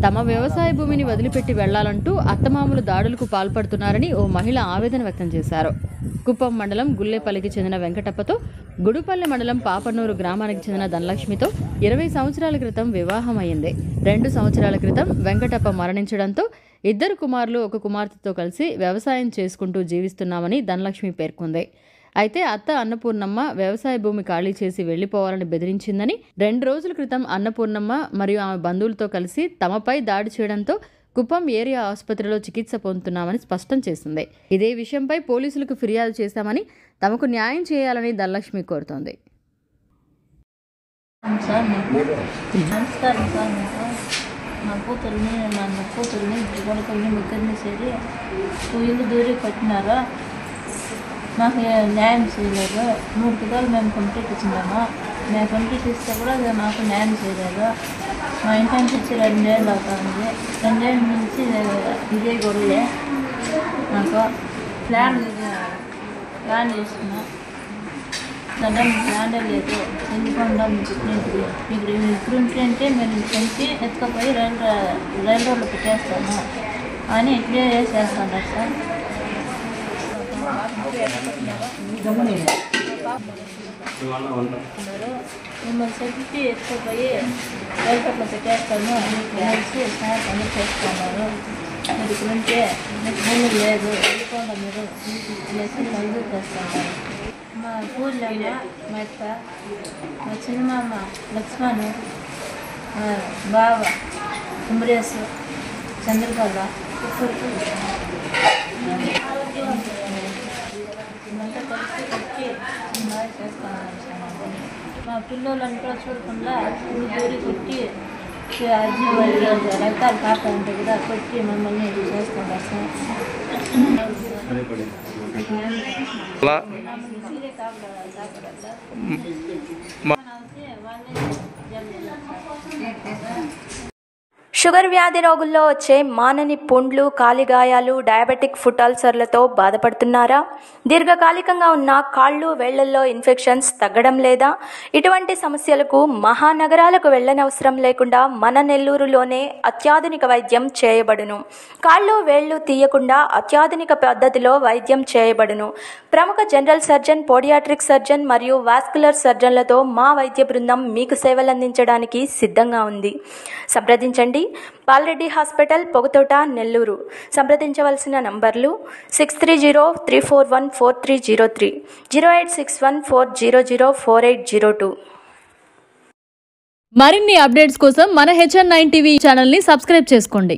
తమ వ్యవసాయ భూమిని వదిలిపెట్టి వెళ్లాలంటూ అత్తమామలు దాడులకు పాల్పడుతున్నారని ఓ మహిళ ఆవేదన వ్యక్తం చేశారు. కుప్పం మండలం గుల్లేపల్లికి చెందిన వెంకటప్పతో గుడుపల్లి మండలం పాపనూరు గ్రామానికి చెందిన ధనలక్ష్మితో 20 సంవత్సరాల క్రితం వివాహం అయింది. 2 సంవత్సరాల క్రితం వెంకటప్ప మరణించడంతో 2 కుమారులు 1 కుమార్తెతో కలిసి వ్యవసాయం చేసుకుంటూ జీవిస్తున్నామని ధనలక్ష్మి పేర్కొంది. అయితే అత్త అన్నపూర్ణమ్మ వ్యవసాయ భూమి ఖాళీ చేసి వెళ్లిపోవాలని బెదిరించిందని, 2 రోజుల క్రితం అన్నపూర్ణమ్మ మరియు ఆమె బంధువులతో కలిసి తమపై దాడి చేయడంతో కుప్పం ఏరియా ఆసుపత్రిలో చికిత్స పొందుతున్నామని స్పష్టం చేసింది. ఇదే విషయంపై పోలీసులకు ఫిర్యాదు చేశామని, తమకు న్యాయం చేయాలని ధనలక్ష్మి కోరుతోంది. నా కూతుర్ని కొడుకుల్ని ముగ్గురిని చేరి ఇల్లు దూరి పట్టినారు. మాకు న్యాయం చేయలేదు. 3 కిలోలు మేము కంప్లీట్ ఇచ్చినాము. మేము కంప్లీట్ ఇస్తే కూడా మాకు న్యాయం చేయలేదు. మా ఇంటి నుంచి 2 ఏళ్ళు అవుతుంది. 2 ఏళ్ళ నుంచి ఇదే గొడవే. నాకు ప్లాన్ చేసుకున్నాం. దాంట్లో మీకు ల్యాండే లేదు, ఎందుకుండా మీకు ఇప్పుడు ఉంటే మేము పెంచి ఎత్తుకపోయి రైలు రోడ్లు పెట్టేస్తాము అని ఇట్లే చేస్తున్నారు సార్. మిమ్మల్ని చెప్పి ఎత్తుకుపోయి రైలు రోడ్లు పెట్టేస్తాము అని కలిసి సాయంత్రం చేస్తున్నారు. మీరు ఇప్పుడుంటే మీకు భూమి లేదు, వెళ్ళిపోండి మీరు అనేసి కలుగు చేస్తున్నారు. మా పూజలమ్మ, మా అక్క, మా చిన్నమామ లక్ష్మణ్, బావ కుమరేసు, చంద్రకళ ఇదంతా కలిసి వచ్చి బాగా చేస్తాను. మా పిల్లలను కూడా చూడకుండా దూరి కొట్టి రక్తాలు కాస్తా ఉంటాయి కదా, కొట్టి మమ్మల్ని చేస్తున్నారు సార్. షుగర్ వ్యాధి రోగుల్లో వచ్చే మానని పుండ్లు, కాలిగాయాలు, డయాబెటిక్ ఫుట్ అల్సర్లతో బాధపడుతున్నారా? దీర్ఘకాలికంగా ఉన్న కాళ్ళు, వేళ్లల్లో ఇన్ఫెక్షన్స్ తగ్గడం లేదా? ఇటువంటి సమస్యలకు మహానగరాలకు వెళ్లనవసరం లేకుండా మన నెల్లూరులోనే అత్యాధునిక వైద్యం చేయబడును. కాళ్ళు, వేళ్లు తీయకుండా అత్యాధునిక పద్ధతిలో వైద్యం చేయబడును. ప్రముఖ జనరల్ సర్జన్, పోడియాట్రిక్ సర్జన్ మరియు వాస్కులర్ సర్జన్లతో మా వైద్య బృందం మీకు సేవలందించడానికి సిద్ధంగా ఉంది. సంప్రదించండి. బాలరెడ్డి హాస్పిటల్, పొగతోట, నెల్లూరు. సంప్రదించవలసిన నంబర్లు 6303414303, 086140048002. మరిన్ని అప్డేట్స్ కోసం మన HN9 టీవీ ఛానల్ని సబ్స్క్రైబ్ చేసుకోండి.